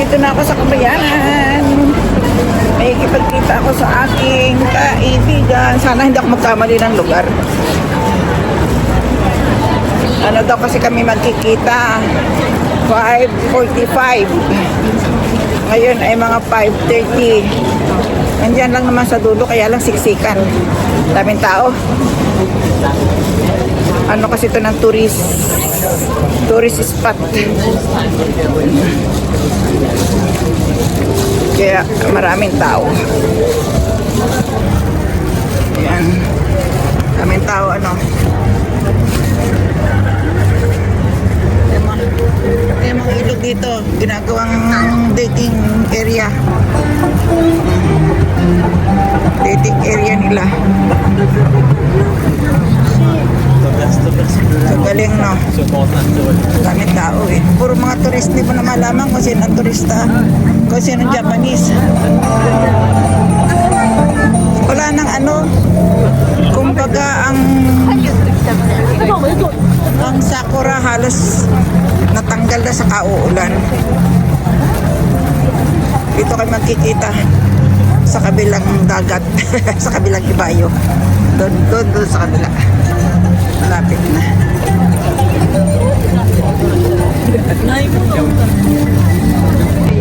Nandito na ako sa Kabayanan. May ikipagkita ako sa aking kaibigan. Sana hindi ako magkamali ng lugar. Ano daw kasi kami magkikita? 5:45. Ngayon ay mga 5:30. Nandiyan lang naman sa dulo, kaya lang siksikan. Daming tao. Ano kasi ito ng tourist spot. Kaya maraming tao. Ayan. Maraming tao, ano. Yung mga ilog dito, ginagawang dating area. Dating area nila. So, galing, no? Daming tao, eh. Puro mga turist, di mo na malaman kung sino ang turista, kung sino ang Japanese. Wala nang ano, kumbaga ang sakura halos natanggal na sa kauulan. Dito kayo magkikita sa kabilang dagat, sa kabilang ibayo. Doon sa kabila. Malapit na.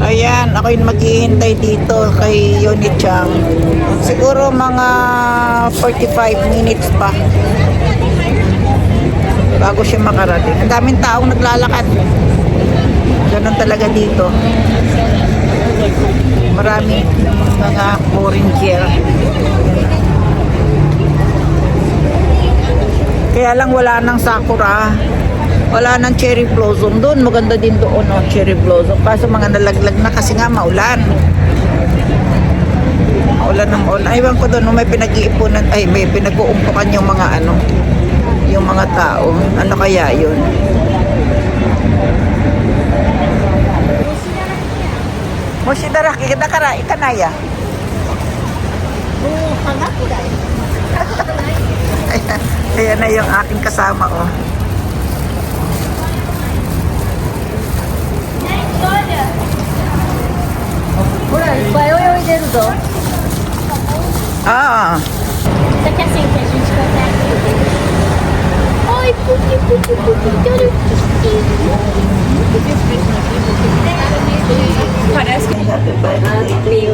Ayan, ako yung maghihintay dito kay Yoni-chan. Siguro mga 45 minutes pa bago siya makarating. Ang daming taong naglalakad. Ganun talaga dito. Maraming mga foreigner. Kaya lang wala nang sakura. Wala nang cherry blossom doon. Maganda din doon, no, cherry blossom. Kaso mga nalaglag na kasi nga maulan. Maulan ng maulan. Aywan ko doon, may pinag-iipunan, ay may pinag-uumpukan yung mga ano, yung mga tao. Ano kaya yun? Moshidara, kikidakara, ikanaya. Ayan na yung aking kasama, oh. Ah. Você quer assim que a gente consegue? Oi, parece que Happy birthday.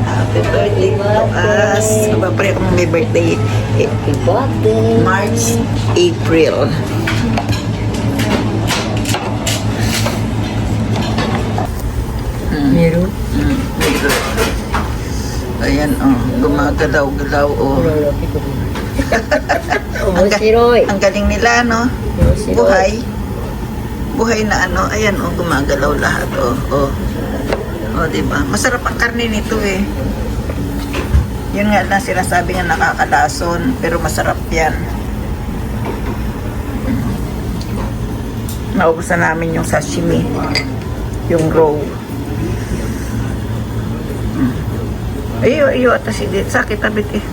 Happy birthday to us. Mapapre akong may birthday. March, April. Meron? Ayan, oh. Gumagalaw-galaw, oh. Omoshiroi. Ang galing nila, no? Buhay. Buhay na ano. Ayan, oh. Gumagalaw lahat, oh. Oh. Oh, diba? Masarap ang karne nito, eh. Yun nga lang sinasabi nga nakakalason, pero masarap yan. Naubusan namin yung sashimi. Yung raw. Iyo, atas hindi. Sakit abit, eh.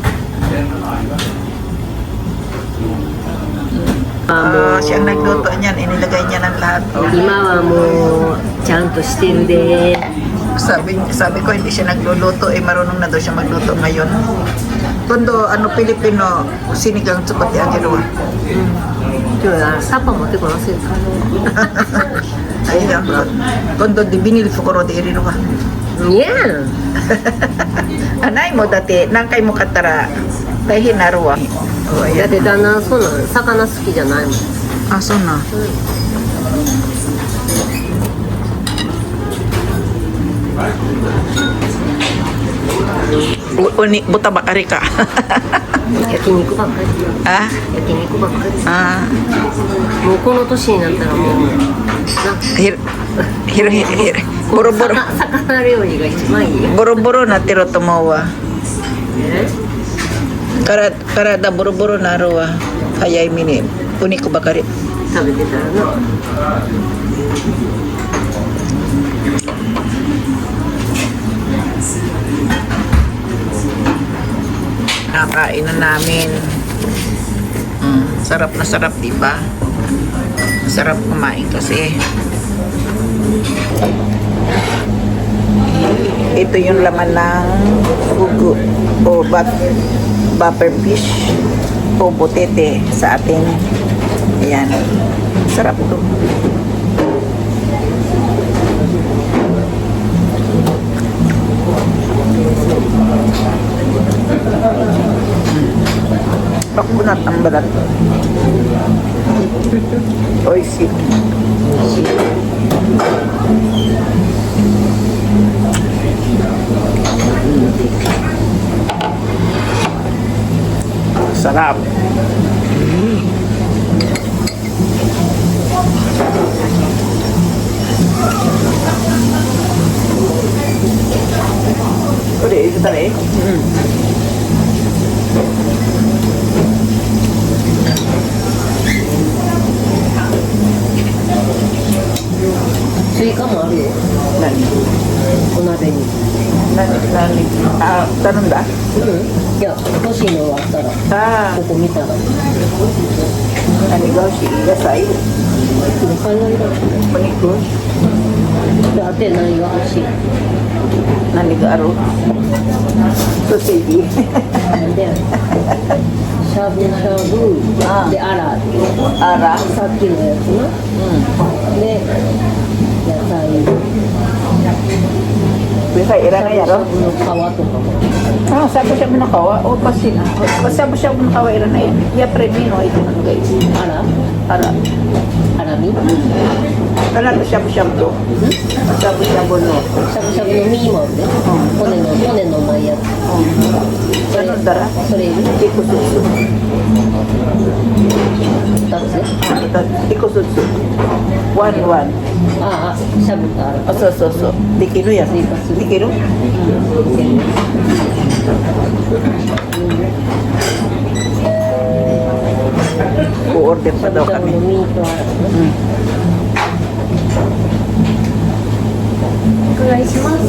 Siyang nagluto niyan, inilagay niya ng lahat. Oh. 今はもうちゃんとしてるで。 Sabi ko, hindi siya nagluluto, eh. Marunong na daw siya magluto ngayon. Kundo, ano, Pilipino, sinigang chupati ang ginawa. 今日はサパ持ってこなせるか。 Ayan. Kundo, di binili fukuro di irino ka. いや。 Anay mo dati, nangkay mo katara, tayo hinaruwa. Oh, だ ayan. って旦那そうなの魚好きじゃないもん。 Aso na. Buta ba kari ka? 焼肉ばっかり。 Ah? 焼肉ばっかり。 Ah. もうこの年になったらもうな。 Boro-boro. 魚料理が一番いいよ。 Boro-boro na tiro tumawa. え Karada boro-boro na rawa. Hayay mini. Uni ko ba kari? 食べてたらな。 Nakain na namin. Sarap na sarap, diba? Masarap kumain kasi Ito yung laman ng fugu o buffer fish o butete sa atin. Ayan. Sarap to. Pakunat ang balat. Oishi. Sarap. Udah, itu tadi. Suikaもあるよ。 Nani? お鍋に。 Nani? Ah, tanong da? いや、欲しいのがあったら、 Ah, ここ見たら。 nani ga si Yasai? 海外だ。 Maniku? だって何が欲しい。 Nani ga aro? Sausage. なんで、しゃぶしゃぶ、ああで、あら、 Ara? さっきのやつな。 で、野菜、 Bisa し ira ゃ na ぶし yaro? ゃぶの皮とかも。 Ah, sabu-sabu na kawa? O, kasi na. Sabu-sabu na kawa ira na yan. Ya premino, ito na guys. あら、 Ara. ハラミ、 Kala to shabu-shabu to. Shabu-shabu no. しゃぶしゃぶのミーマンね。骨のないやつ。 Ganun dara? それいる Ikusutsu. 2つ。 Ikusutsu. 1-1. ああ、しゃぶある。 Oh, so. Di kilo yan. Di kilo? O-order pa daw しゃぶ kami. のミートある。お伺いします。し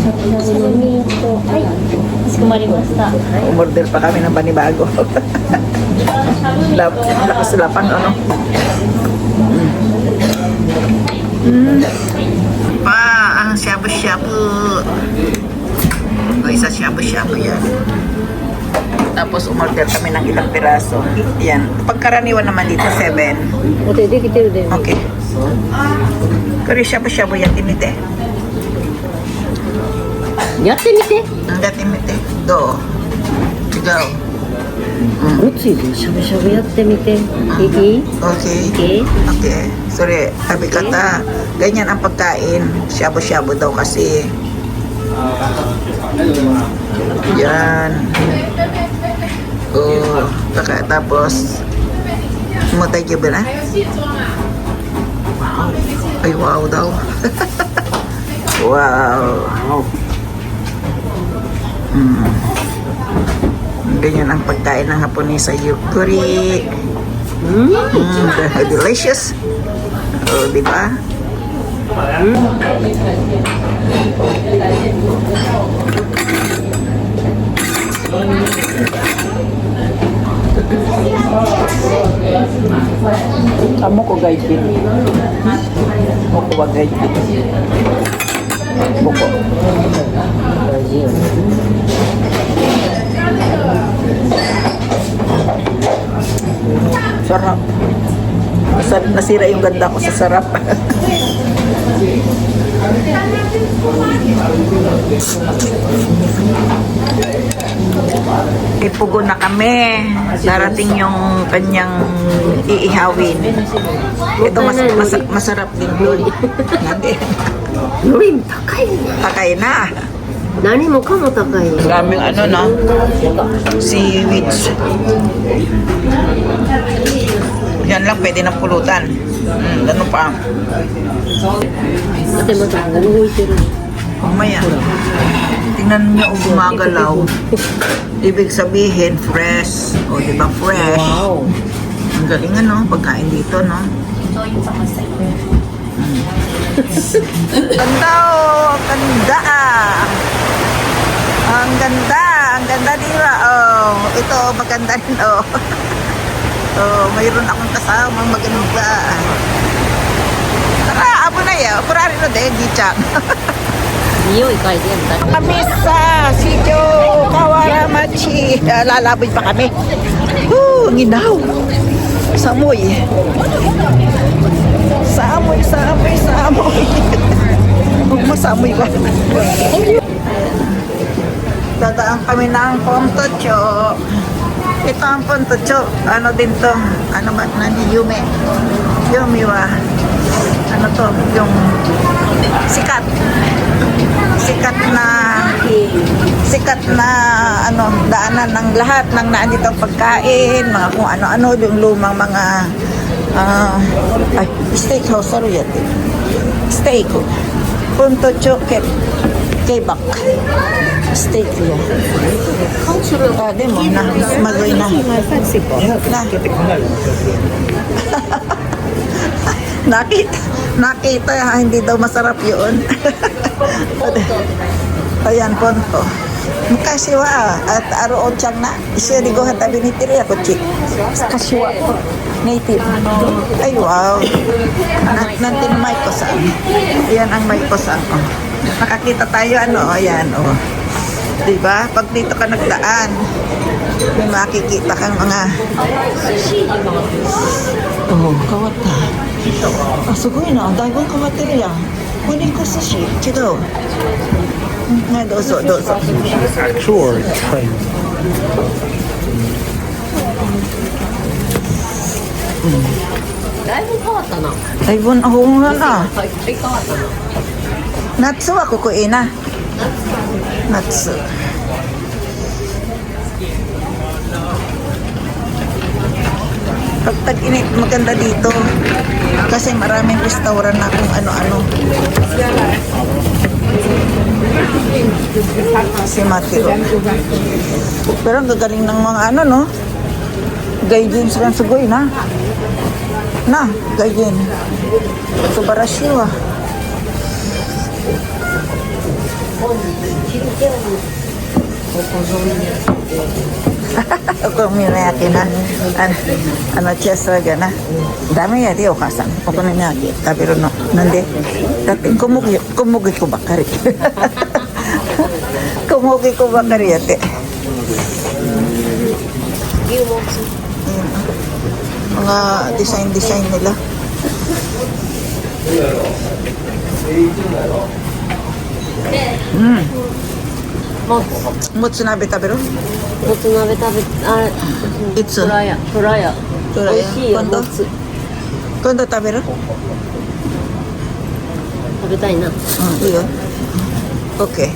ゃぶしゃぶのミート。はい。かしこまりました。 Umorder pa kami ng panibago. Nakasilapan, ano? Pa, ang shabu-shabu. O, isa shabu-shabu yan. Tapos umorder kami ng ilang piraso. Yan. Pagkaraniwan naman dito, 7. お手できてるで。 Okay. Kari shabu-shabu yan, timite. やってみて。 Ang timite. Do. Sigaw. ごついでしゃぶしゃぶやってみて。いい？ Okay. いい？ Okay. Sorry, sabi kata, ganyan ang pagkain. Shabu-shabu daw kasi. Yan. Oh, tapos, mutay ka ba na? Ay, wow daw. Wow. Ganyan ang pagkain ng Haponesa yukuri. Delicious. Oh, di ba? Kamu ko gaitin. Mo ko wa gaitin. Buko. 大事よね。 Sarap. Nasira yung ganda ko sa sarap. Ipugo na kami. Darating yung kanyang iihawin. Ito masarap din doon. Norin 高いね。 Takay na. 何もかも高いよ。 Daming ano no? Seaweeds. Yan lang pwede ng pulutan. Ganun pa. だってまた動いてる。 Mamaya. Tingnan niyo gumagalaw. Ibig sabihin fresh. O di ba fresh? Wow. Ang galing ano, pagkain dito no. Ganda oh, ganda ah. Ang ganda di ba? Oh, ito maganda din oh. Oh, mayroon akong kasama maganda. Tara, abo na Magi-chan. 匂い嗅いでやった Kami sa Sijo Kawaramachi. Lalaboy pa kami. Nginaw. Samoy. Samoy. Masamoy ba? Dadaan kami ng Pontocho. Ito ang Pontocho. Ano din to? Ano ba? Yume. Yumiwa. Ano to? Yung sikat na ano daanan ng lahat ng naanditong pagkain, mga kung ano-ano, yung lumang mga steakhouse, sorry yan. Steak. Punto choket. Kebak. Steak yan. Di mo na. Magoy na. Nakita, hindi daw masarap yun. Ayan, ponto. Kasiwa, at aroon siyang na. Isya di ko hatabi ni Tiri ako, chik. Kasiwa, native. Ay, wow. Nantin may kosan. Ayan ang may kosan. Oh. Nakakita tayo, ayan, oh. Diba? Pag dito ka nagdaan, may makikita kang mga kawata. Sugoi na. Daibon kawatteるやん。Kunin ko sushi. Chido. Dozo. Actual train. だいぶ変わったな Daibon, oo nga na. 変わったな Natsu wa kukuin na. Natsu. Pag tag-init, maganda dito. Kasi maraming restaurant na kung ano-ano. Si Matiro. Pero ang gagaling ng mga no? Gaijin sila sugoy na. Na, gaijin. Subarashi wa. Kung minayaki na, chesa ga na. Dami ya di o kasan. Okonomiyaki. Tabiro no. Nande? Dati kumugi ko bakari. Kumugi ko bakari yate. Mga design nila. Motsunabe tabiro? もつ鍋食べあいつフラヤフラヤ美味しいよ今度もつ今度食べる食べたいなうんいいよ OK